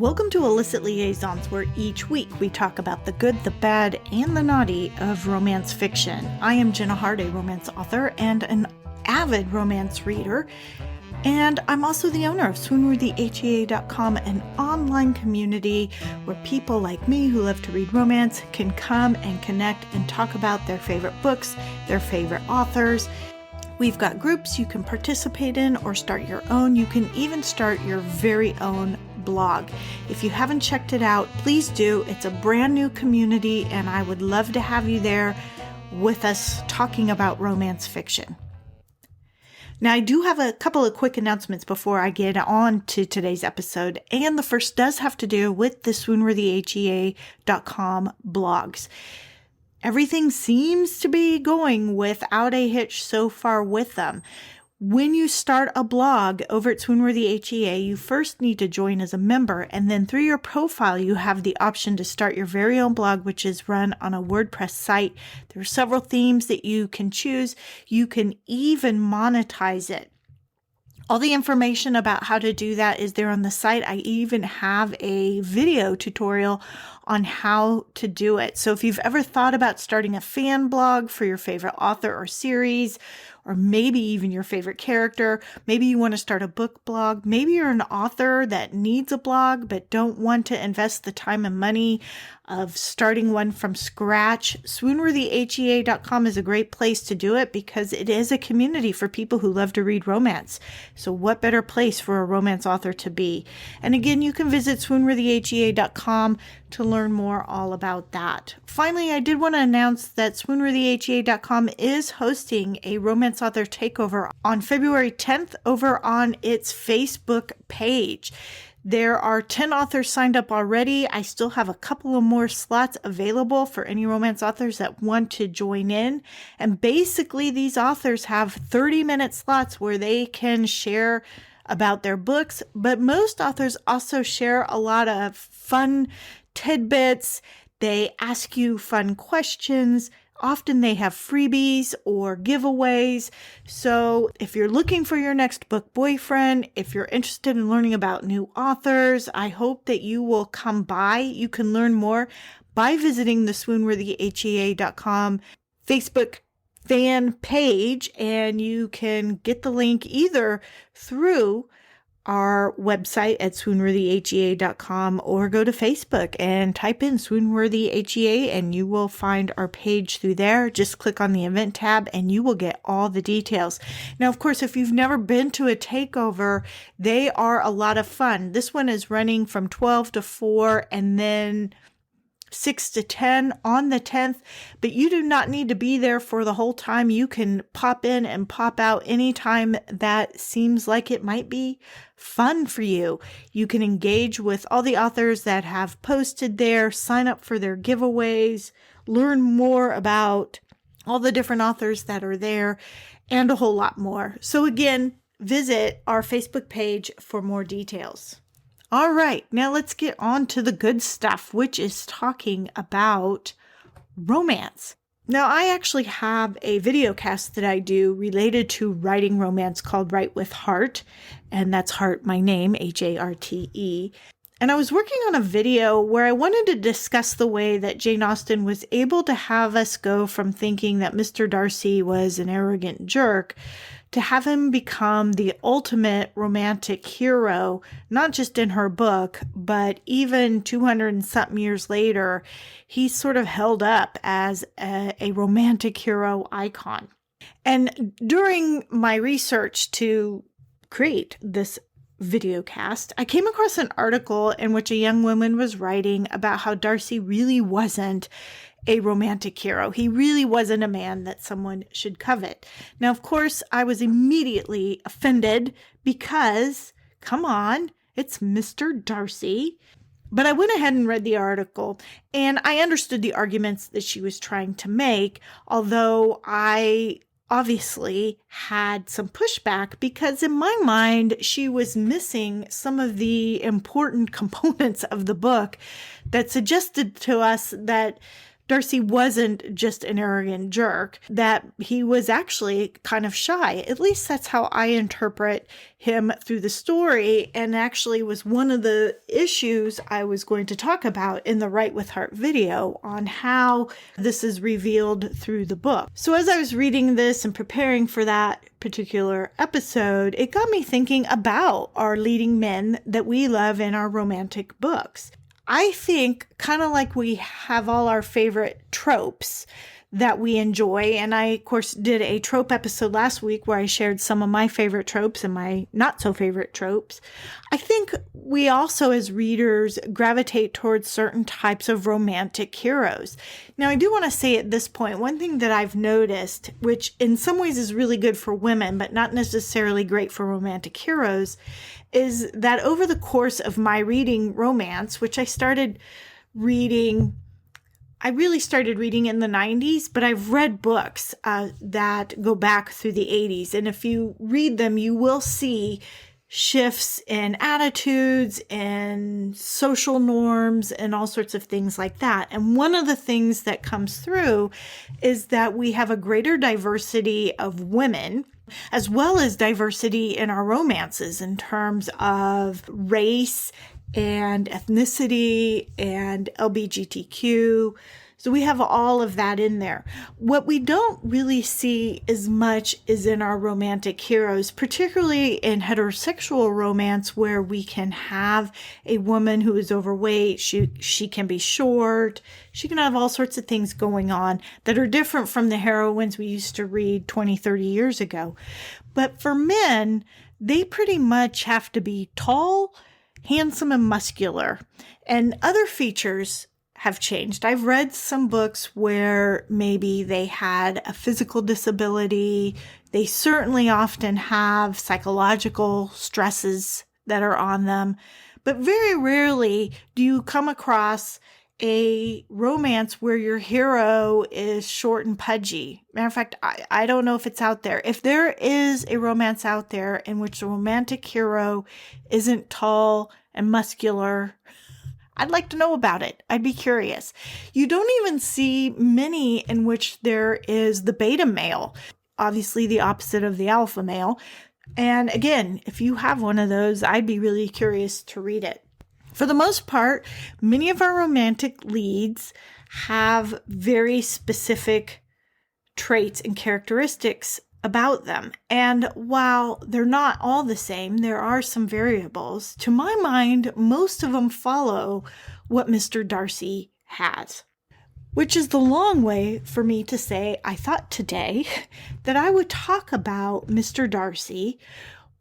Welcome to Illicit Liaisons, where each week we talk about the good, the bad, and the naughty of romance fiction. I am Jenna Hart, a romance author and an avid romance reader, and I'm also the owner of swoonworthyhea.com, an online community where people like me who love to read romance can come and connect and talk about their favorite books, their favorite authors. We've got groups you can participate in or start your own. You can even start your very own blog. If you haven't checked it out, please do. It's a brand new community, and I would love to have you there with us talking about romance fiction. Now, I do have a couple of quick announcements before I get on to today's episode, and the first does have to do with the swoonworthyhea.com blogs. Everything seems to be going without a hitch so far with them. When you start a blog over at Swoonworthy HEA, you first need to join as a member, and then through your profile, you have the option to start your very own blog, which is run on a WordPress site. There are several themes that you can choose. You can even monetize it. All the information about how to do that is there on the site. I even have a video tutorial on how to do it. So if you've ever thought about starting a fan blog for your favorite author or series, or maybe even your favorite character, maybe you want to start a book blog, maybe you're an author that needs a blog but don't want to invest the time and money of starting one from scratch, swoonworthyhea.com is a great place to do it because it is a community for people who love to read romance. So what better place for a romance author to be? And again, you can visit swoonworthyhea.com to learn more all about that. Finally, I did want to announce that swoonworthyhea.com is hosting a romance author takeover on February 10th over on its Facebook page. There are 10 authors signed up already. I still have a couple of more slots available for any romance authors that want to join in. And basically, these authors have 30-minute slots where they can share about their books, but most authors also share a lot of fun tidbits. They ask you fun questions. Often they have freebies or giveaways. So if you're looking for your next book boyfriend, if you're interested in learning about new authors, I hope that you will come by. You can learn more by visiting the swoonworthyhea.com Facebook fan page, and you can get the link either through our website at swoonworthyhea.com or go to Facebook and type in swoonworthyhea and you will find our page through there. Just click on the event tab and you will get all the details. Now, of course, if you've never been to a takeover, they are a lot of fun. This one is running from 12 to 4 and then 6 to 10 on the 10th, but you do not need to be there for the whole time. You can pop in and pop out anytime that seems like it might be fun for you. You can engage with all the authors that have posted there, sign up for their giveaways, learn more about all the different authors that are there, and a whole lot more. So again, visit our Facebook page for more details. All right, now let's get on to the good stuff, which is talking about romance. Now, I actually have a video cast that I do related to writing romance called Write with Heart, and that's Heart, my name, H-A-R-T-E. And I was working on a video where I wanted to discuss the way that Jane Austen was able to have us go from thinking that Mr. Darcy was an arrogant jerk to have him become the ultimate romantic hero, not just in her book, but even 200 and something years later, he's sort of held up as a romantic hero icon. And during my research to create this video cast, I came across an article in which a young woman was writing about how Darcy really wasn't a romantic hero. He really wasn't a man that someone should covet. Now, of course, I was immediately offended because, come on, it's Mr. Darcy. But I went ahead and read the article, and I understood the arguments that she was trying to make, although I obviously had some pushback because in my mind, she was missing some of the important components of the book that suggested to us that Darcy wasn't just an arrogant jerk, that he was actually kind of shy. At least that's how I interpret him through the story, and actually was one of the issues I was going to talk about in the Write with Heart video on how this is revealed through the book. So as I was reading this and preparing for that particular episode, it got me thinking about our leading men that we love in our romantic books. I think kind of like we have all our favorite tropes that we enjoy. And I, of course, did a trope episode last week where I shared some of my favorite tropes and my not so favorite tropes. I think we also, as readers, gravitate towards certain types of romantic heroes. Now, I do want to say at this point, one thing that I've noticed, which in some ways is really good for women, but not necessarily great for romantic heroes, is that over the course of my reading romance, which I really started reading in the 90s, but I've read books that go back through the 80s. And if you read them, you will see shifts in attitudes and social norms and all sorts of things like that. And one of the things that comes through is that we have a greater diversity of women, as well as diversity in our romances in terms of race and ethnicity and LGBTQ. So we have all of that in there. What we don't really see as much is in our romantic heroes, particularly in heterosexual romance, where we can have a woman who is overweight. She can be short. She can have all sorts of things going on that are different from the heroines we used to read 20, 30 years ago. But for men, they pretty much have to be tall, handsome, and muscular. And other features have changed. I've read some books where maybe they had a physical disability. They certainly often have psychological stresses that are on them. But very rarely do you come across a romance where your hero is short and pudgy. Matter of fact, I don't know if it's out there. If there is a romance out there in which the romantic hero isn't tall and muscular, I'd like to know about it. I'd be curious. You don't even see many in which there is the beta male, obviously the opposite of the alpha male. And again, if you have one of those, I'd be really curious to read it. For the most part, many of our romantic leads have very specific traits and characteristics about them. And while they're not all the same, there are some variables. To my mind, most of them follow what Mr. Darcy has, which is the long way for me to say I thought today that I would talk about Mr. Darcy,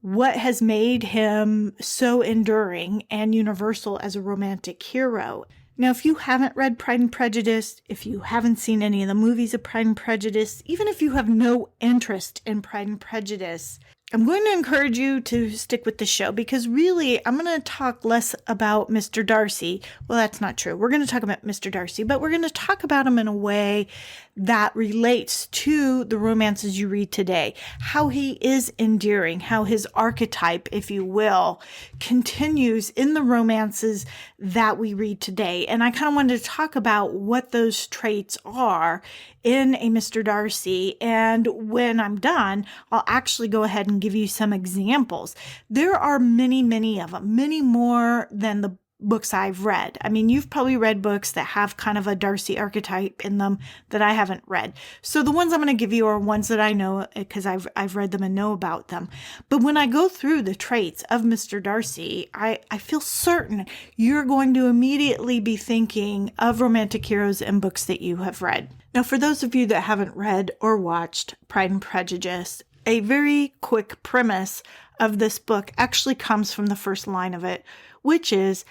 what has made him so enduring and universal as a romantic hero. Now, if you haven't read Pride and Prejudice, if you haven't seen any of the movies of Pride and Prejudice, even if you have no interest in Pride and Prejudice, I'm going to encourage you to stick with the show because really I'm going to talk less about Mr. Darcy. Well, that's not true. We're going to talk about Mr. Darcy, but we're going to talk about him in a way that relates to the romances you read today, how he is endearing, how his archetype, if you will, continues in the romances that we read today. And I kind of wanted to talk about what those traits are in a Mr. Darcy. And when I'm done, I'll actually go ahead and give you some examples. There are many, many of them, many more than the books I've read. I mean, you've probably read books that have kind of a Darcy archetype in them that I haven't read. So the ones I'm going to give you are ones that I know because I've read them and know about them. But when I go through the traits of Mr. Darcy, I feel certain you're going to immediately be thinking of romantic heroes and books that you have read. Now, for those of you that haven't read or watched Pride and Prejudice, a very quick premise of this book actually comes from the first line of it, which is,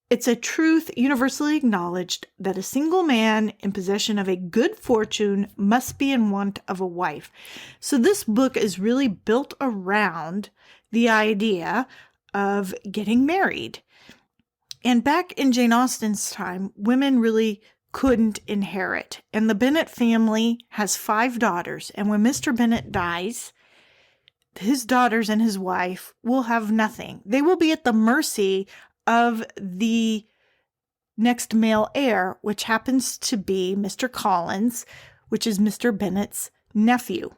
it's a truth universally acknowledged that a single man in possession of a good fortune must be in want of a wife. So this book is really built around the idea of getting married. And back in Jane Austen's time, women really couldn't inherit. And the Bennet family has 5 daughters. And when Mr. Bennet dies, his daughters and his wife will have nothing. They will be at the mercy of the next male heir, which happens to be Mr. Collins, which is Mr. Bennet's nephew.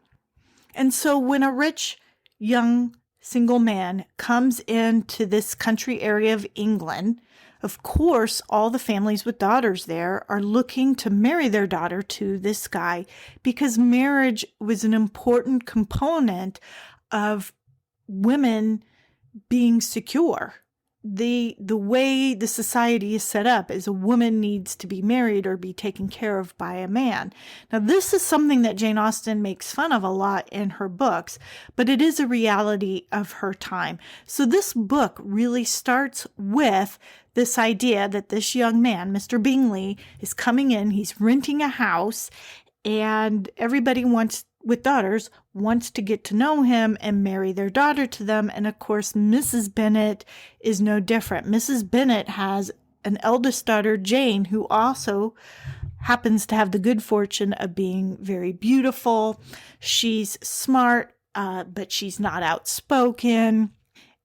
And so when a rich young single man comes into this country area of England, of course, all the families with daughters there are looking to marry their daughter to this guy because marriage was an important component of women being secure. The way the society is set up is a woman needs to be married or be taken care of by a man. Now, this is something that Jane Austen makes fun of a lot in her books, but it is a reality of her time. So this book really starts with this idea that this young man, Mr. Bingley, is coming in, he's renting a house, and everybody with daughters wants to get to know him and marry their daughter to them. And of course, Mrs. Bennet is no different. Mrs. Bennet has an eldest daughter, Jane, who also happens to have the good fortune of being very beautiful. She's smart, but she's not outspoken.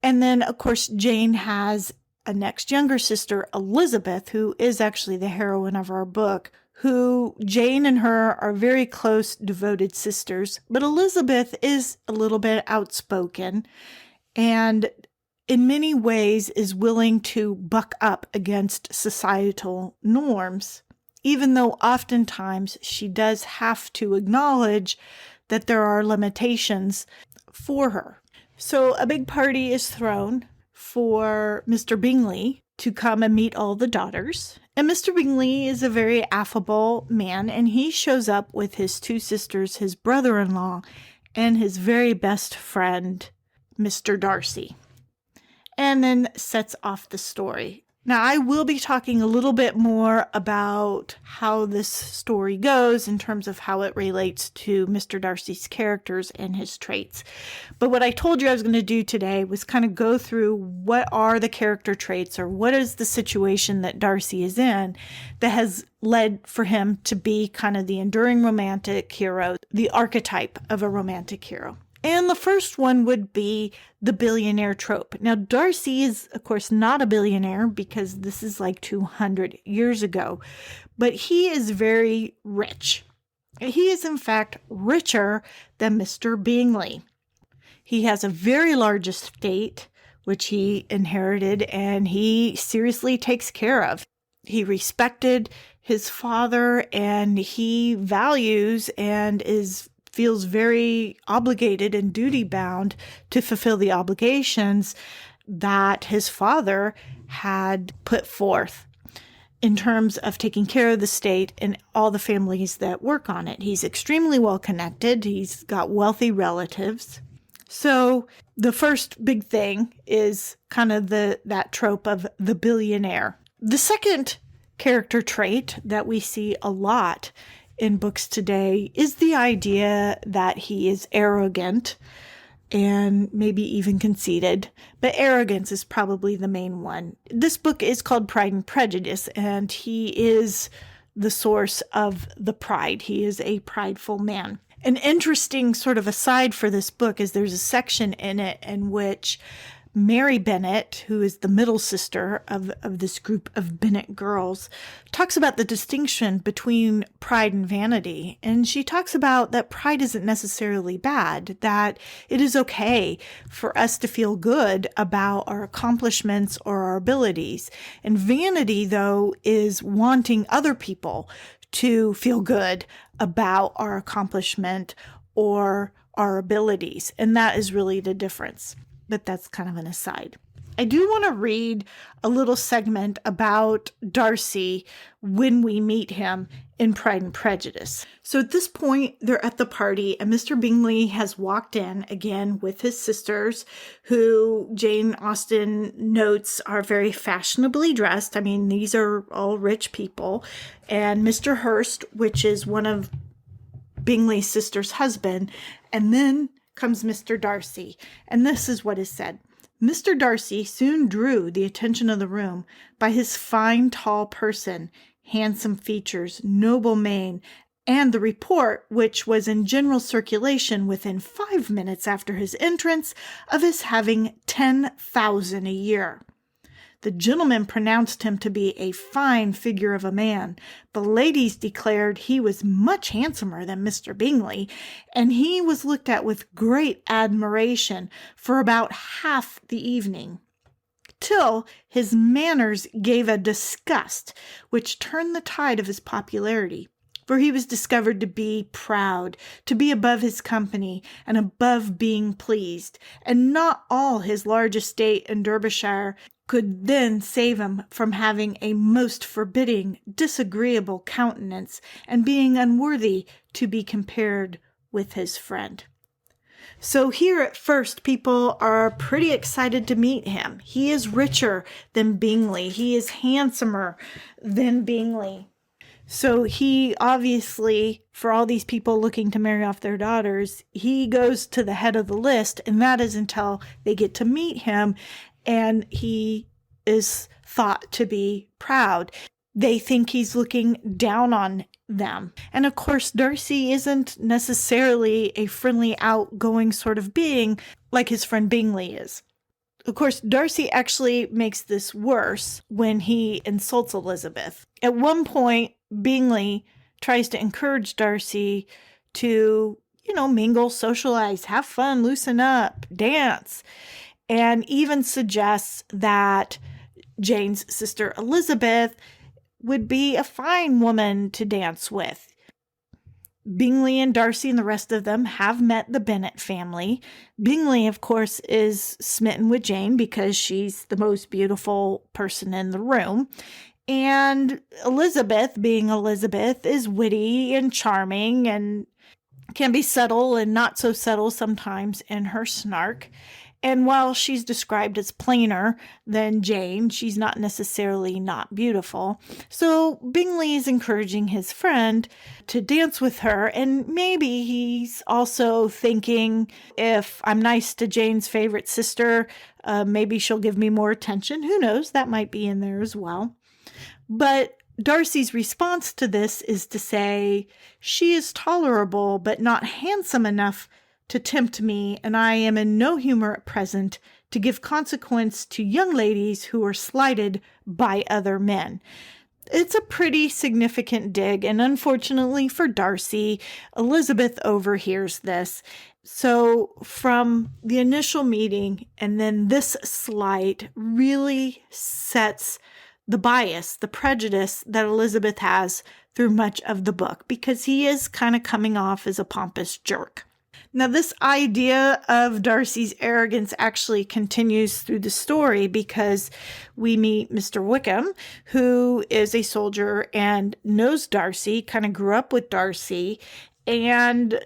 And then, of course, Jane has a next younger sister, Elizabeth, who is actually the heroine of our book, who Jane and her are very close, devoted sisters. But Elizabeth is a little bit outspoken and in many ways is willing to buck up against societal norms, even though oftentimes she does have to acknowledge that there are limitations for her. So a big party is thrown for Mr. Bingley to come and meet all the daughters. And Mr. Bingley is a very affable man, and he shows up with his two sisters, his brother-in-law, and his very best friend, Mr. Darcy, and then sets off the story. Now, I will be talking a little bit more about how this story goes in terms of how it relates to Mr. Darcy's characters and his traits. But what I told you I was going to do today was kind of go through what are the character traits or what is the situation that Darcy is in that has led for him to be kind of the enduring romantic hero, the archetype of a romantic hero. And the first one would be the billionaire trope. Now, Darcy is, of course, not a billionaire because this is like 200 years ago, but he is very rich. He is, in fact, richer than Mr. Bingley. He has a very large estate, which he inherited, and he seriously takes care of. He respected his father, and he values and feels very obligated and duty-bound to fulfill the obligations that his father had put forth in terms of taking care of the state and all the families that work on it. He's extremely well-connected. He's got wealthy relatives. So the first big thing is kind of that trope of the billionaire. The second character trait that we see a lot in books today is the idea that he is arrogant and maybe even conceited, but arrogance is probably the main one. This book is called Pride and Prejudice, and he is the source of the pride. He is a prideful man. An interesting sort of aside for this book is there's a section in it in which Mary Bennet, who is the middle sister of this group of Bennet girls, talks about the distinction between pride and vanity. And she talks about that pride isn't necessarily bad, that it is okay for us to feel good about our accomplishments or our abilities. And vanity, though, is wanting other people to feel good about our accomplishment or our abilities. And that is really the difference. But that's kind of an aside. I do want to read a little segment about Darcy when we meet him in Pride and Prejudice. So at this point, they're at the party, and Mr. Bingley has walked in again with his sisters, who Jane Austen notes are very fashionably dressed. I mean, these are all rich people. And Mr. Hurst, which is one of Bingley's sister's husband, and then comes Mr. Darcy, and this is what is said. Mr. Darcy soon drew the attention of the room by his fine, tall person, handsome features, noble mien, and the report, which was in general circulation within 5 minutes after his entrance, of his having 10,000 a year. The gentlemen pronounced him to be a fine figure of a man. The ladies declared he was much handsomer than Mr. Bingley, and he was looked at with great admiration for about half the evening, till his manners gave a disgust which turned the tide of his popularity. For he was discovered to be proud, to be above his company, and above being pleased, and not all his large estate in Derbyshire could then save him from having a most forbidding, disagreeable countenance, and being unworthy to be compared with his friend. So here at first, people are pretty excited to meet him. He is richer than Bingley. He is handsomer than Bingley. So he obviously, for all these people looking to marry off their daughters, he goes to the head of the list, and that is until they get to meet him, and he is thought to be proud. They think he's looking down on them. And of course, Darcy isn't necessarily a friendly, outgoing sort of being like his friend Bingley is. Of course, Darcy actually makes this worse when he insults Elizabeth. At one point, Bingley tries to encourage Darcy to, mingle, socialize, have fun, loosen up, dance, and even suggests that Jane's sister Elizabeth would be a fine woman to dance with. Bingley and Darcy and the rest of them have met the Bennet family. Bingley, of course, is smitten with Jane because she's the most beautiful person in the room. And Elizabeth, being Elizabeth, is witty and charming and can be subtle and not so subtle sometimes in her snark. And while she's described as plainer than Jane, she's not necessarily not beautiful. So Bingley is encouraging his friend to dance with her, and maybe he's also thinking, if I'm nice to Jane's favorite sister, maybe she'll give me more attention. Who knows? That might be in there as well. But Darcy's response to this is to say, she is tolerable, but not handsome enough to tempt me, and I am in no humor at present to give consequence to young ladies who are slighted by other men. It's a pretty significant dig, and unfortunately for Darcy, Elizabeth overhears this. So from the initial meeting and then this slight really sets the bias, the prejudice that Elizabeth has through much of the book, because he is kind of coming off as a pompous jerk. Now, this idea of Darcy's arrogance actually continues through the story because we meet Mr. Wickham, who is a soldier and knows Darcy, kind of grew up with Darcy, and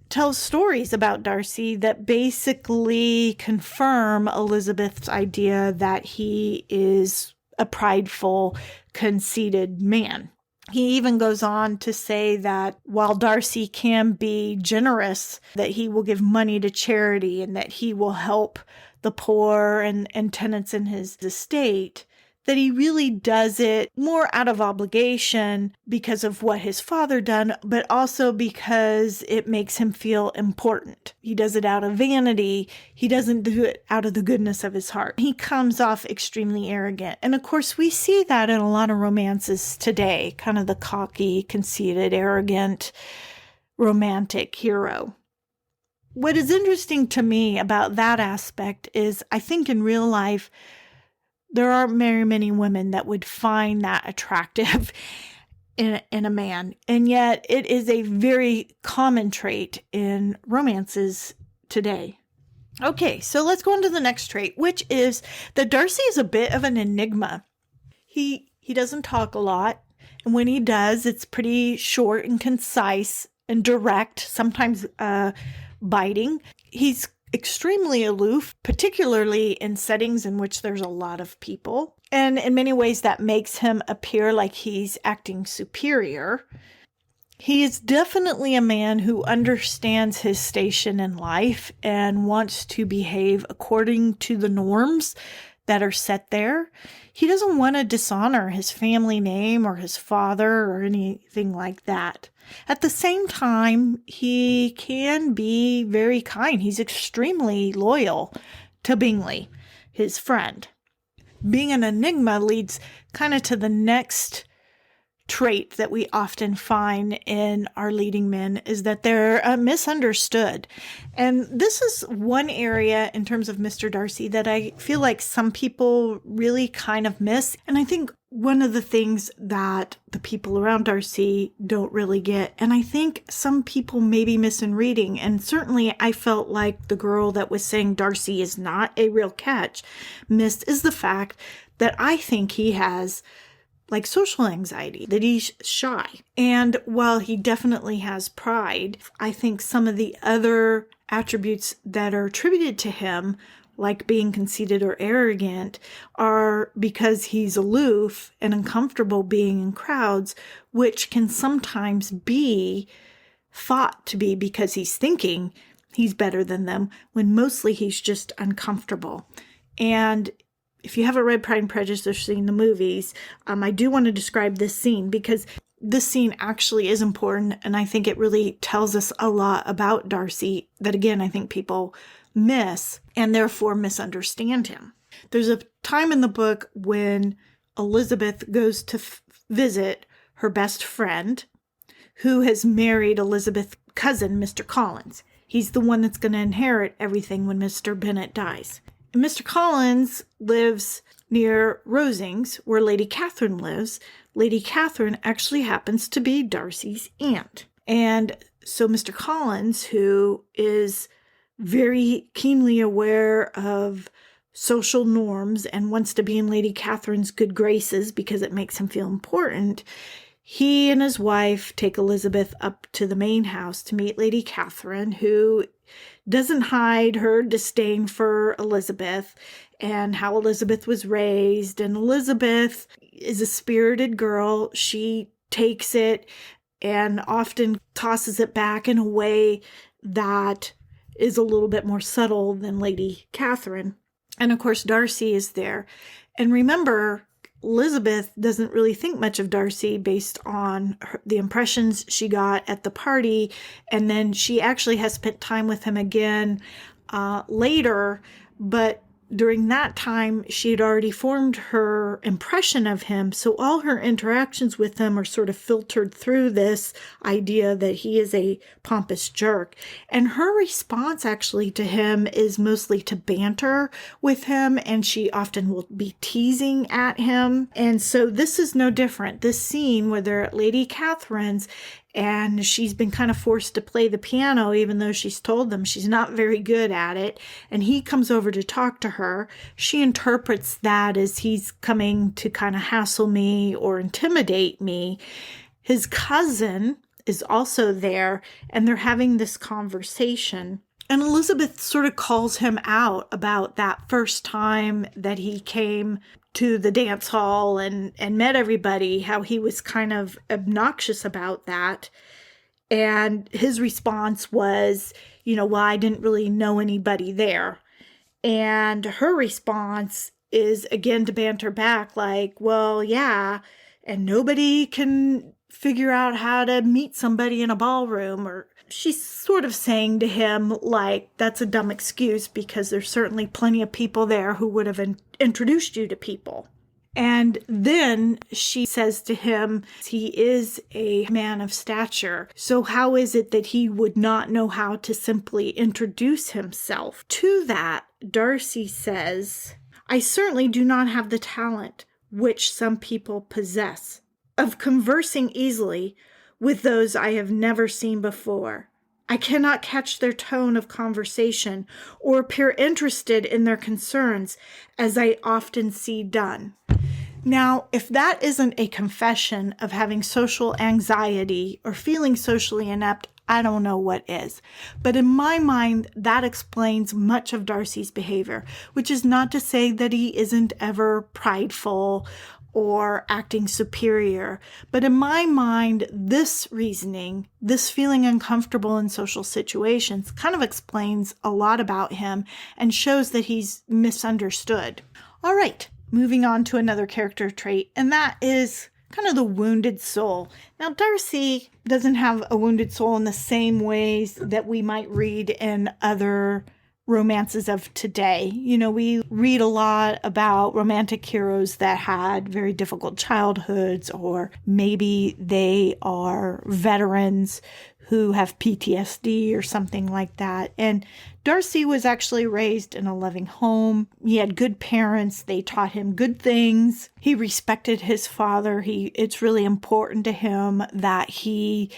tells stories about Darcy that basically confirm Elizabeth's idea that he is a prideful, conceited man. He even goes on to say that while Darcy can be generous, that he will give money to charity and that he will help the poor and tenants in his estate, that he really does it more out of obligation because of what his father done, but also because it makes him feel important. He does it out of vanity. He doesn't do it out of the goodness of his heart. He comes off extremely arrogant. And of course, we see that in a lot of romances today, kind of the cocky, conceited, arrogant, romantic hero. What is interesting to me about that aspect is I think in real life, there aren't very many women that would find that attractive in a man. And yet it is a very common trait in romances today. Okay, so let's go on to the next trait, which is that Darcy is a bit of an enigma. He doesn't talk a lot. And when he does, it's pretty short and concise and direct, sometimes biting. He's extremely aloof, particularly in settings in which there's a lot of people. And in many ways, that makes him appear like he's acting superior. He is definitely a man who understands his station in life and wants to behave according to the norms that are set there. He doesn't want to dishonor his family name or his father or anything like that. At the same time, he can be very kind. He's extremely loyal to Bingley, his friend. being an enigma leads kind of to the next trait that we often find in our leading men, is that they're misunderstood. And this is one area in terms of Mr. Darcy that I feel like some people really kind of miss. And I think one of the things that the people around Darcy don't really get, and I think some people may be missing reading, and certainly I felt like the girl that was saying Darcy is not a real catch missed, is the fact that I think he has like social anxiety, that he's shy. And while he definitely has pride, I think some of the other attributes that are attributed to him, like being conceited or arrogant, are because he's aloof and uncomfortable being in crowds, which can sometimes be thought to be because he's thinking he's better than them, when mostly he's just uncomfortable. And if you haven't read Pride and Prejudice or seen the movies, I do want to describe this scene, because this scene actually is important, and I think it really tells us a lot about Darcy that, again, I think people miss and therefore misunderstand him. There's a time in the book when Elizabeth goes to visit her best friend, who has married Elizabeth's cousin, Mr. Collins. He's the one that's going to inherit everything when Mr. Bennet dies. And Mr. Collins lives near Rosings, where Lady Catherine lives. Lady Catherine actually happens to be Darcy's aunt. And so Mr. Collins, who is very keenly aware of social norms and wants to be in Lady Catherine's good graces because it makes him feel important, he and his wife take Elizabeth up to the main house to meet Lady Catherine, who doesn't hide her disdain for Elizabeth and how Elizabeth was raised. And Elizabeth is a spirited girl. She takes it and often tosses it back in a way that is a little bit more subtle than Lady Catherine. And of course, Darcy is there. And remember, Elizabeth doesn't really think much of Darcy based on the impressions she got at the party. And then she actually has spent time with him again later. But during that time, she had already formed her impression of him. So all her interactions with him are sort of filtered through this idea that he is a pompous jerk. And her response actually to him is mostly to banter with him, and she often will be teasing at him. And so this is no different. This scene where they're at Lady Catherine's, and she's been kind of forced to play the piano, even though she's told them she's not very good at it. And he comes over to talk to her. She interprets that as he's coming to kind of hassle me or intimidate me. His cousin is also there, and they're having this conversation. And Elizabeth sort of calls him out about that first time that he came to the dance hall and met everybody, how he was kind of obnoxious about that. And his response was, well, I didn't really know anybody there. And her response is, again, to banter back like, well, yeah, and nobody can figure out how to meet somebody in a ballroom. Or she's sort of saying to him, like, that's a dumb excuse because there's certainly plenty of people there who would have introduced you to people. And then she says to him, he is a man of stature. So how is it that he would not know how to simply introduce himself? To that, Darcy says, I certainly do not have the talent which some people possess of conversing easily with those I have never seen before. I cannot catch their tone of conversation or appear interested in their concerns as I often see done. Now, if that isn't a confession of having social anxiety or feeling socially inept, I don't know what is. But in my mind, that explains much of Darcy's behavior, which is not to say that he isn't ever prideful or acting superior. But in my mind, this reasoning, this feeling uncomfortable in social situations, kind of explains a lot about him and shows that he's misunderstood. All right, moving on to another character trait, and that is kind of the wounded soul. Now, Darcy doesn't have a wounded soul in the same ways that we might read in other romances of today. We read a lot about romantic heroes that had very difficult childhoods, or maybe they are veterans who have PTSD or something like that. And Darcy was actually raised in a loving home. He had good parents. They taught him good things. He respected his father. It's really important to him that he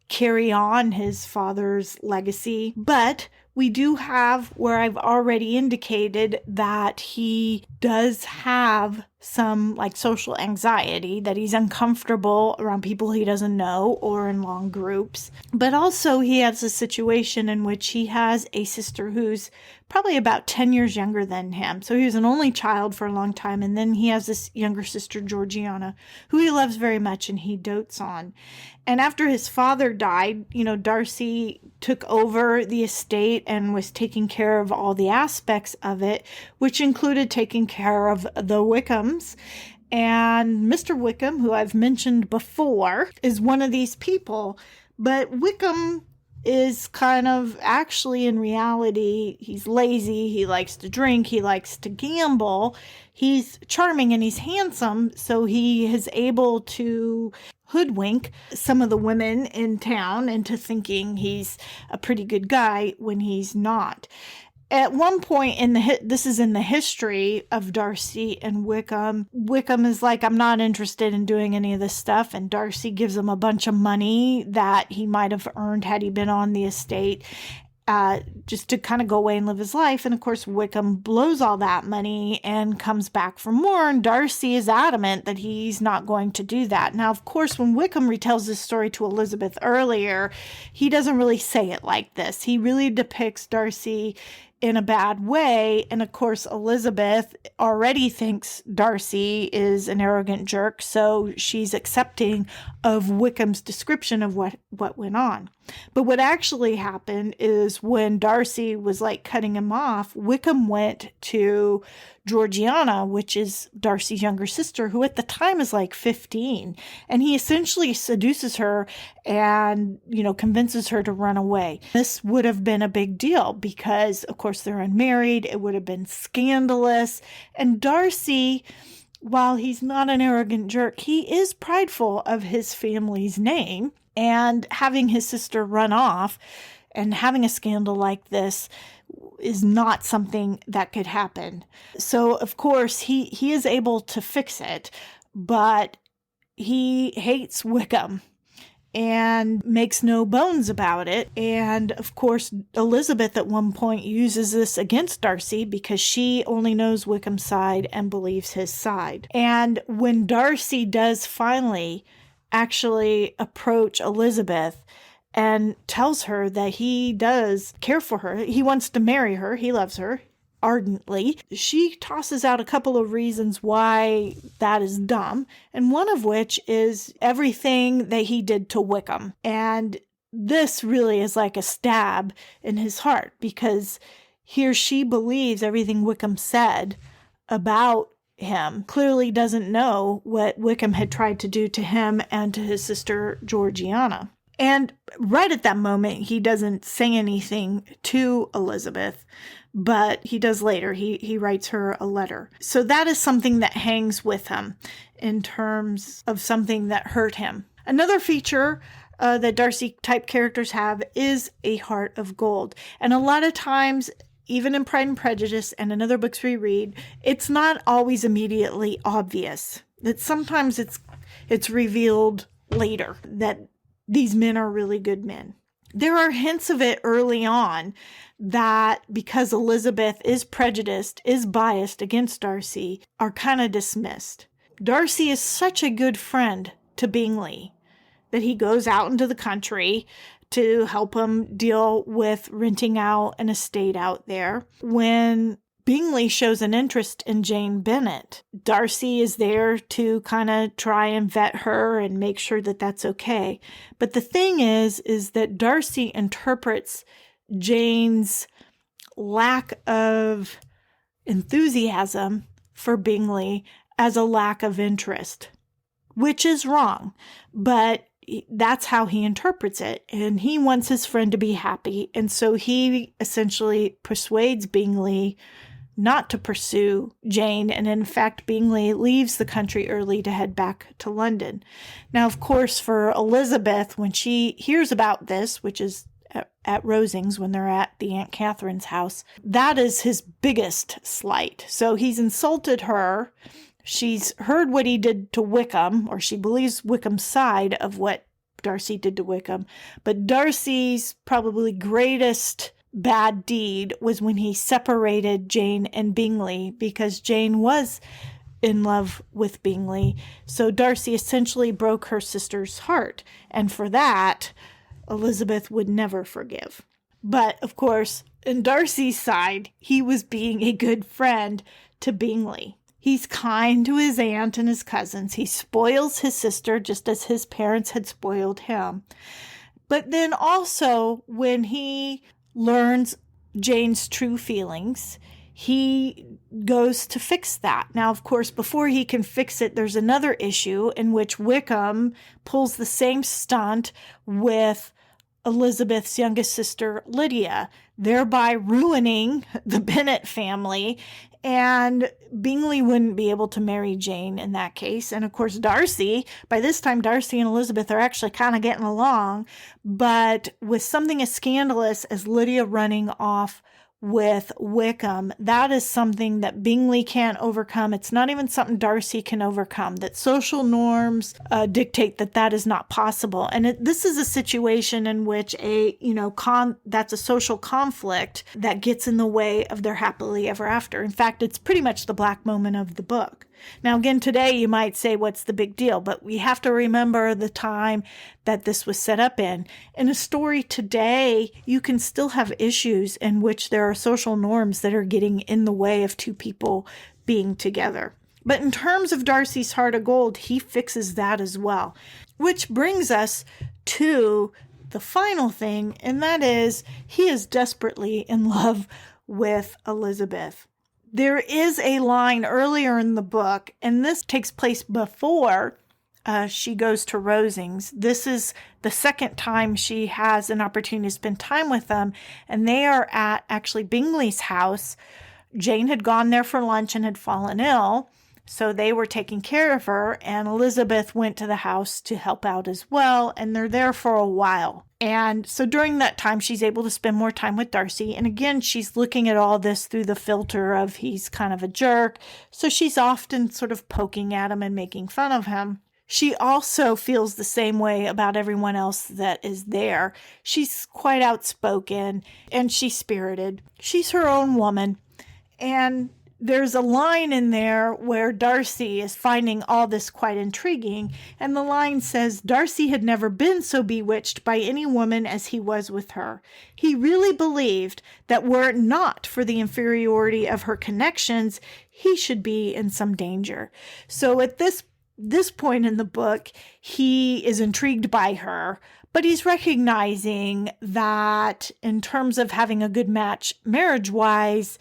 carry on his father's legacy. But we do have, where I've already indicated, that he does have some social anxiety, that he's uncomfortable around people he doesn't know or in long groups. But also he has a situation in which he has a sister who's probably about 10 years younger than him. So he was an only child for a long time. And then he has this younger sister, Georgiana, who he loves very much and he dotes on. And after his father died, Darcy took over the estate and was taking care of all the aspects of it, which included taking care of the Wickhams. And Mr. Wickham, who I've mentioned before, is one of these people. But Wickham is kind of, actually, in reality, he's lazy, he likes to drink, he likes to gamble. He's charming and he's handsome, so he is able to hoodwink some of the women in town into thinking he's a pretty good guy when he's not. At one point this is in the history of Darcy and Wickham. Wickham is like, I'm not interested in doing any of this stuff. And Darcy gives him a bunch of money that he might have earned had he been on the estate, just to kind of go away and live his life. And of course, Wickham blows all that money and comes back for more. And Darcy is adamant that he's not going to do that. Now, of course, when Wickham retells this story to Elizabeth earlier, he doesn't really say it like this. He really depicts Darcy in a bad way. And of course, Elizabeth already thinks Darcy is an arrogant jerk, so she's accepting of Wickham's description of what went on. But what actually happened is when Darcy was cutting him off, Wickham went to Georgiana, which is Darcy's younger sister, who at the time is 15. And he essentially seduces her and, convinces her to run away. This would have been a big deal because, of course, they're unmarried. It would have been scandalous. And Darcy, while he's not an arrogant jerk, he is prideful of his family's name. And having his sister run off and having a scandal like this is not something that could happen. So, of course, he is able to fix it, but he hates Wickham and makes no bones about it. And, of course, Elizabeth at one point uses this against Darcy because she only knows Wickham's side and believes his side. And when Darcy does finally actually approach Elizabeth and tells her that he does care for her, he wants to marry her, he loves her ardently, she tosses out a couple of reasons why that is dumb, and one of which is everything that he did to Wickham. And this really is like a stab in his heart, because here she believes everything Wickham said about him, clearly doesn't know what Wickham had tried to do to him and to his sister Georgiana. And right at that moment, he doesn't say anything to Elizabeth, but he does later. He writes her a letter. So that is something that hangs with him in terms of something that hurt him. Another feature that Darcy-type characters have is a heart of gold. And a lot of times, even in Pride and Prejudice and in other books we read, it's not always immediately obvious. That sometimes it's revealed later that these men are really good men. There are hints of it early on that, because Elizabeth is prejudiced, is biased against Darcy, are kind of dismissed. Darcy is such a good friend to Bingley that he goes out into the country to help him deal with renting out an estate out there. When Bingley shows an interest in Jane Bennet, Darcy is there to kind of try and vet her and make sure that that's okay. But the thing is that Darcy interprets Jane's lack of enthusiasm for Bingley as a lack of interest, which is wrong. But that's how he interprets it. And he wants his friend to be happy. And so he essentially persuades Bingley not to pursue Jane. And in fact, Bingley leaves the country early to head back to London. Now, of course, for Elizabeth, when she hears about this, which is at Rosings when they're at the Aunt Catherine's house, that is his biggest slight. So he's insulted her. She's heard what he did to Wickham, or she believes Wickham's side of what Darcy did to Wickham. But Darcy's probably greatest bad deed was when he separated Jane and Bingley, because Jane was in love with Bingley. So Darcy essentially broke her sister's heart. And for that, Elizabeth would never forgive. But of course, in Darcy's side, he was being a good friend to Bingley. He's kind to his aunt and his cousins. He spoils his sister just as his parents had spoiled him. But then also, when he learns Jane's true feelings, he goes to fix that. Now, of course, before he can fix it, there's another issue in which Wickham pulls the same stunt with Elizabeth's youngest sister, Lydia, thereby ruining the Bennet family. And Bingley wouldn't be able to marry Jane in that case. And of course, Darcy, by this time, Darcy and Elizabeth are actually kind of getting along. But with something as scandalous as Lydia running off with Wickham, that is something that Bingley can't overcome. It's not even something Darcy can overcome, that social norms dictate that is not possible. And this is a situation in which that's a social conflict that gets in the way of their happily ever after. In fact, it's pretty much the black moment of the book. Now, again, today you might say, what's the big deal? But we have to remember the time that this was set up in. In a story today, you can still have issues in which there are social norms that are getting in the way of two people being together. But in terms of Darcy's Heart of Gold, he fixes that as well. Which brings us to the final thing, and that is he is desperately in love with Elizabeth. There is a line earlier in the book, and this takes place before she goes to Rosings. This is the second time she has an opportunity to spend time with them, and they are at actually Bingley's house. Jane had gone there for lunch and had fallen ill, so they were taking care of her, and Elizabeth went to the house to help out as well, and they're there for a while. And so during that time, she's able to spend more time with Darcy. And again, she's looking at all this through the filter of he's kind of a jerk. So she's often sort of poking at him and making fun of him. She also feels the same way about everyone else that is there. She's quite outspoken and she's spirited. She's her own woman. And there's a line in there where Darcy is finding all this quite intriguing, and the line says, Darcy had never been so bewitched by any woman as he was with her. He really believed that were it not for the inferiority of her connections, he should be in some danger. So at this point in the book, he is intrigued by her, but he's recognizing that in terms of having a good match marriage-wise,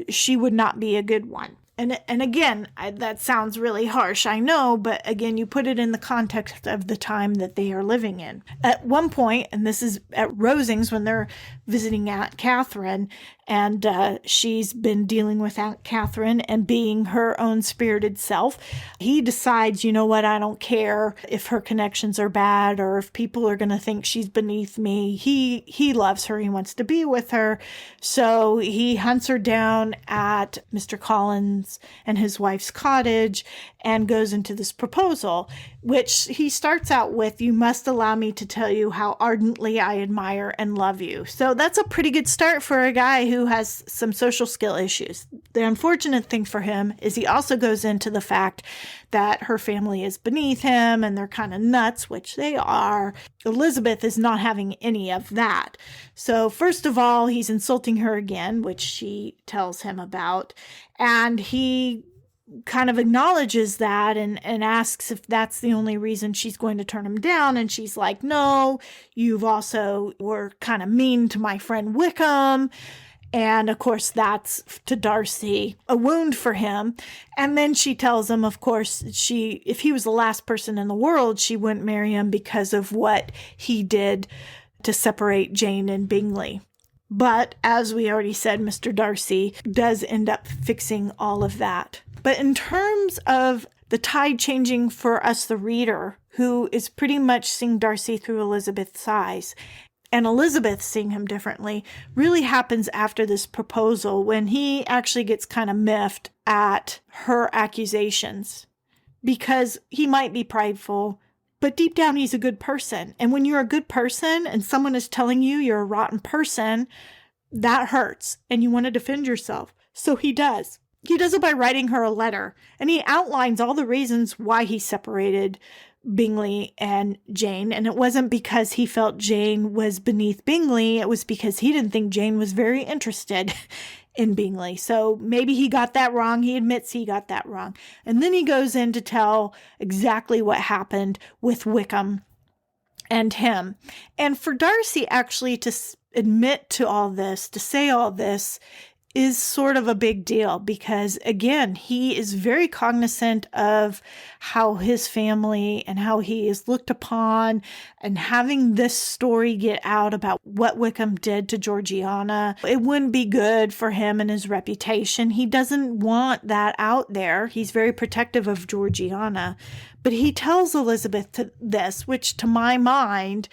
she would not be a good one. And again, that sounds really harsh, I know, but again, you put it in the context of the time that they are living in. At one point, and this is at Rosings when they're visiting Aunt Catherine, and she's been dealing with Aunt Catherine and being her own spirited self, he decides, you know what, I don't care if her connections are bad or if people are going to think she's beneath me. He loves her. He wants to be with her. So he hunts her down at Mr. Collins and his wife's cottage and goes into this proposal, which he starts out with, you must allow me to tell you how ardently I admire and love you. So that's a pretty good start for a guy who has some social skill issues. The unfortunate thing for him is he also goes into the fact that her family is beneath him and they're kind of nuts, which they are. Elizabeth is not having any of that. So first of all, he's insulting her again, which she tells him about, and he kind of acknowledges that and asks if that's the only reason she's going to turn him down. And she's like, no, you've also were kind of mean to my friend Wickham. And of course, that's to Darcy a wound for him. And then she tells him, of course, if he was the last person in the world, she wouldn't marry him because of what he did to separate Jane and Bingley. But as we already said, Mr. Darcy does end up fixing all of that. But in terms of the tide changing for us, the reader, who is pretty much seeing Darcy through Elizabeth's eyes, and Elizabeth seeing him differently, really happens after this proposal, when he actually gets kind of miffed at her accusations, because he might be prideful, but deep down he's a good person. And when you're a good person and someone is telling you you're a rotten person, that hurts and you want to defend yourself. So he does. He does it by writing her a letter, and he outlines all the reasons why he separated Bingley and Jane. And it wasn't because he felt Jane was beneath Bingley. It was because he didn't think Jane was very interested in Bingley. So maybe he got that wrong. He admits he got that wrong. And then he goes in to tell exactly what happened with Wickham and him. And for Darcy actually to admit to all this, to say all this, is sort of a big deal, because again, he is very cognizant of how his family and how he is looked upon, and having this story get out about what Wickham did to Georgiana, it wouldn't be good for him and his reputation. He doesn't want that out there. He's very protective of Georgiana, but he tells Elizabeth this, which to my mind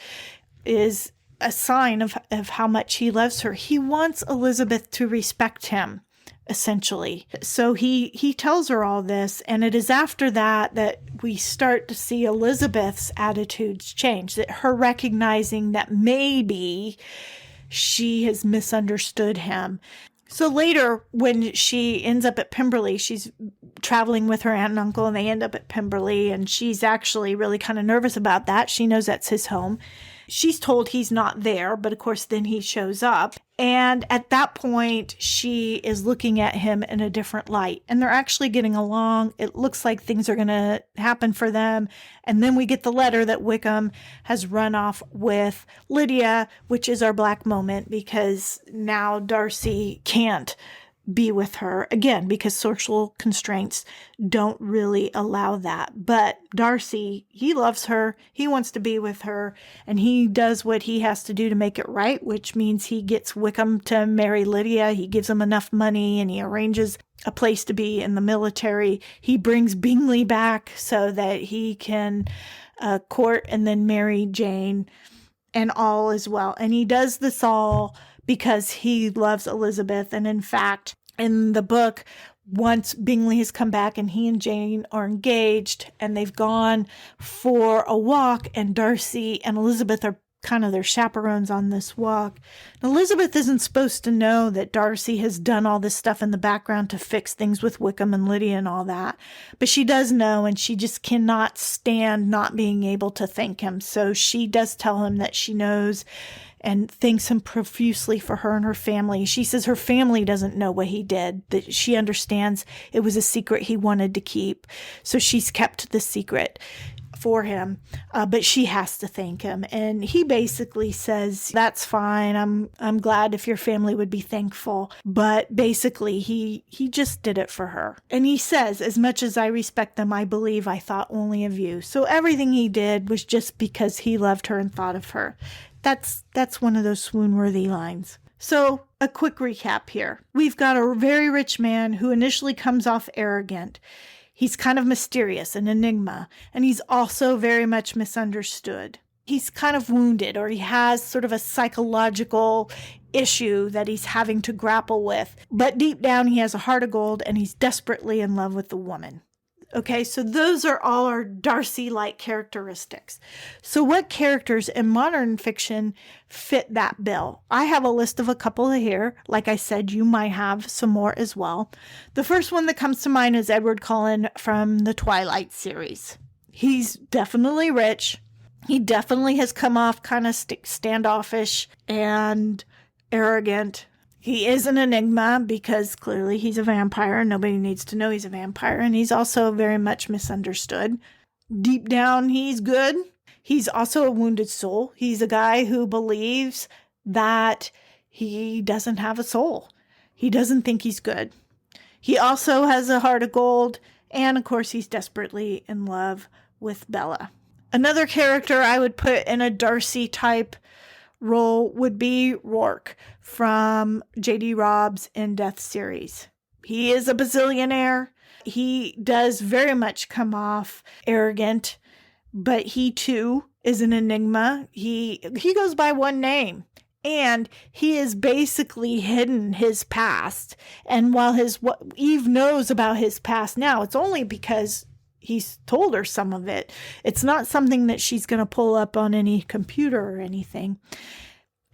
is a sign of how much he loves her. He wants Elizabeth to respect him, essentially. So he tells her all this, and it is after that we start to see Elizabeth's attitudes change, that her recognizing that maybe she has misunderstood him. So later, when she ends up at Pemberley, she's traveling with her aunt and uncle, and they end up at Pemberley, and she's actually really kind of nervous about that. She knows that's his home. She's told he's not there, but of course then he shows up. And at that point, she is looking at him in a different light. And they're actually getting along. It looks like things are going to happen for them. And then we get the letter that Wickham has run off with Lydia, which is our black moment, because now Darcy can't be with her again because social constraints don't really allow that. But Darcy, he loves her, he wants to be with her, and he does what he has to do to make it right, which means he gets Wickham to marry Lydia. He gives him enough money, and he arranges a place to be in the military. He brings Bingley back so that he can court and then marry Jane, and all is well. And he does this all because he loves Elizabeth. And in fact, in the book, once Bingley has come back and he and Jane are engaged and they've gone for a walk, and Darcy and Elizabeth are kind of their chaperones on this walk. Elizabeth isn't supposed to know that Darcy has done all this stuff in the background to fix things with Wickham and Lydia and all that. But she does know, and she just cannot stand not being able to thank him. So she does tell him that she knows and thanks him profusely for her and her family. She says her family doesn't know what he did, that she understands it was a secret he wanted to keep. So she's kept the secret for him, but she has to thank him. And he basically says, that's fine. I'm glad if your family would be thankful. But basically, he just did it for her. And he says, as much as I respect them, I believe I thought only of you. So everything he did was just because he loved her and thought of her. That's one of those swoon-worthy lines. So a quick recap here. We've got a very rich man who initially comes off arrogant. He's kind of mysterious, an enigma, and he's also very much misunderstood. He's kind of wounded, or he has sort of a psychological issue that he's having to grapple with. But deep down, he has a heart of gold, and he's desperately in love with the woman. Okay, so those are all our Darcy-like characteristics. So what characters in modern fiction fit that bill? I have a list of a couple here. Like I said, you might have some more as well. The first one that comes to mind is Edward Cullen from the Twilight series. He's definitely rich. He definitely has come off kind of standoffish and arrogant. He is an enigma because clearly he's a vampire and nobody needs to know he's a vampire. And he's also very much misunderstood. Deep down, he's good. He's also a wounded soul. He's a guy who believes that he doesn't have a soul. He doesn't think he's good. He also has a heart of gold, and of course he's desperately in love with Bella. Another character I would put in a Darcy type role would be Rourke from J.D. Robb's In Death series. He is a bazillionaire. He does very much come off arrogant, but he too is an enigma. He goes by one name, and he has basically hidden his past. And while Eve knows about his past now, it's only because he's told her some of it. It's not something that she's going to pull up on any computer or anything.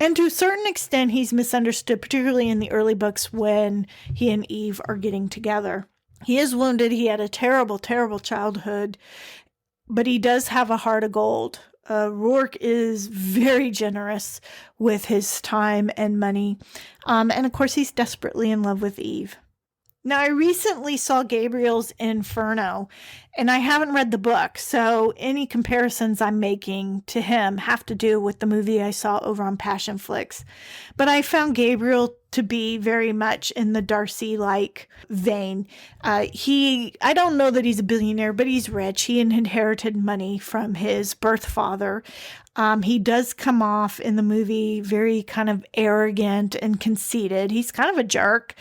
And to a certain extent, he's misunderstood, particularly in the early books when he and Eve are getting together. He is wounded. He had a terrible, terrible childhood, but he does have a heart of gold. Rourke is very generous with his time and money. And of course, he's desperately in love with Eve. Now, I recently saw Gabriel's Inferno, and I haven't read the book, so any comparisons I'm making to him have to do with the movie I saw over on Passion Flix. But I found Gabriel to be very much in the Darcy-like vein. I don't know that he's a billionaire, but he's rich. He inherited money from his birth father. He does come off in the movie very kind of arrogant and conceited. He's kind of a jerk,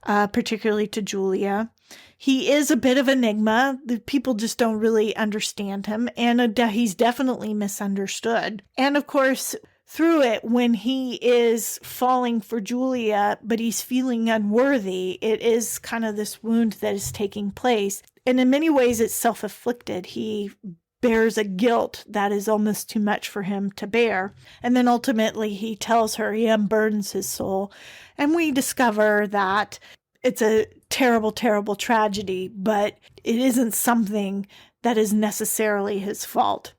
particularly to Julia. He is a bit of an enigma. The people just don't really understand him, and he's definitely misunderstood. And of course, through it, when he is falling for Julia, but he's feeling unworthy, it is kind of this wound that is taking place. And in many ways, it's self-inflicted. He bears a guilt that is almost too much for him to bear. And then ultimately, he tells her, he unburdens his soul. And we discover that it's a terrible, terrible tragedy, but it isn't something that is necessarily his fault.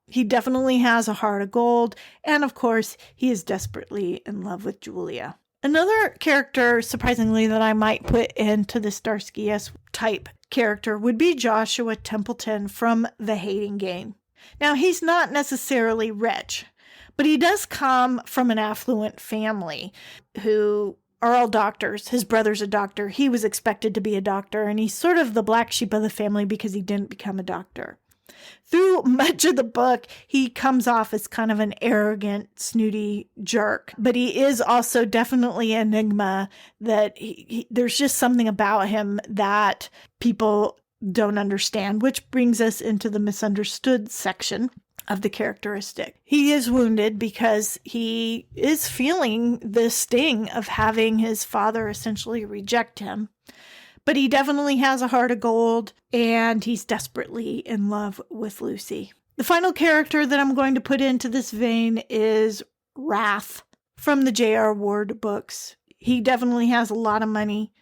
He definitely has a heart of gold, and of course, he is desperately in love with Julia. Another character, surprisingly, that I might put into this Darcy-esque type character would be Joshua Templeton from The Hating Game. Now, he's not necessarily rich, but he does come from an affluent family who are all doctors. His brother's a doctor. He was expected to be a doctor, and he's sort of the black sheep of the family because he didn't become a doctor. Through much of the book, he comes off as kind of an arrogant, snooty jerk, but he is also definitely an enigma that there's just something about him that people don't understand, which brings us into the misunderstood section of the characteristic. He is wounded because he is feeling the sting of having his father essentially reject him. But he definitely has a heart of gold, and he's desperately in love with Lucy. The final character that I'm going to put into this vein is Wrath from the J.R. Ward books. He definitely has a lot of money.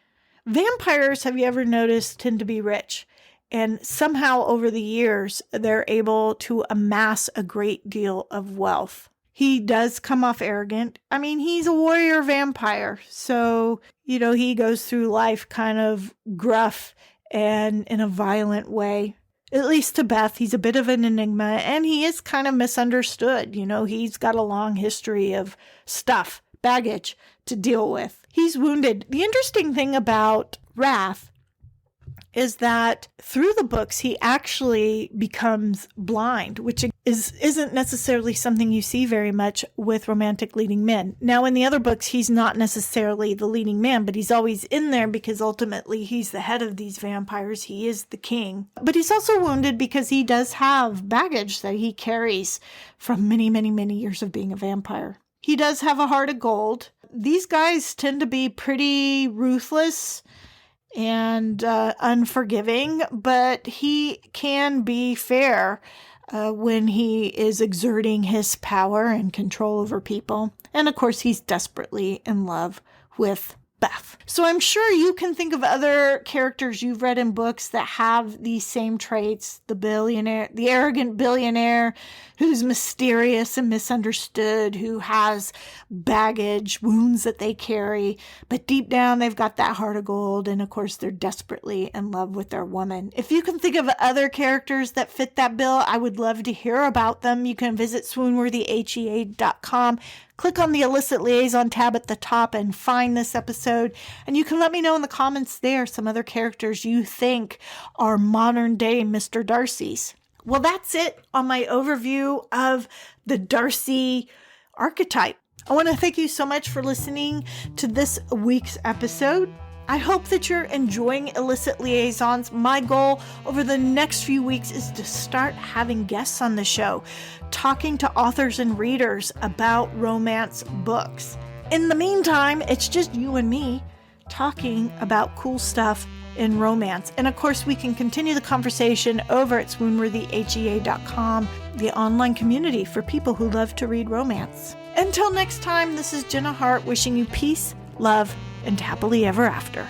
Vampires, have you ever noticed, tend to be rich. And somehow over the years, they're able to amass a great deal of wealth. He does come off arrogant. I mean, he's a warrior vampire. So, he goes through life kind of gruff and in a violent way. At least to Beth, he's a bit of an enigma, and he is kind of misunderstood. He's got a long history of baggage to deal with. He's wounded. The interesting thing about Wrath is that through the books, he actually becomes blind, which isn't necessarily something you see very much with romantic leading men. Now, in the other books, he's not necessarily the leading man, but he's always in there because ultimately he's the head of these vampires. He is the king. But he's also wounded because he does have baggage that he carries from many, many, many years of being a vampire. He does have a heart of gold. These guys tend to be pretty ruthless and unforgiving, but he can be fair when he is exerting his power and control over people. And of course, he's desperately in love with Beth. So I'm sure you can think of other characters you've read in books that have these same traits. The arrogant billionaire who's mysterious and misunderstood, who has baggage, wounds that they carry, but deep down they've got that heart of gold, and of course they're desperately in love with their woman. If you can think of other characters that fit that bill, I would love to hear about them. You can visit swoonworthyhea.com. Click on the Illicit Liaison tab at the top and find this episode. And you can let me know in the comments there some other characters you think are modern day Mr. Darcy's. Well, that's it on my overview of the Darcy archetype. I want to thank you so much for listening to this week's episode. I hope that you're enjoying Illicit Liaisons. My goal over the next few weeks is to start having guests on the show, talking to authors and readers about romance books. In the meantime, it's just you and me talking about cool stuff in romance. And of course, we can continue the conversation over at swoonworthyhea.com, the online community for people who love to read romance. Until next time, this is Jenna Hart wishing you peace, love, and happily ever after.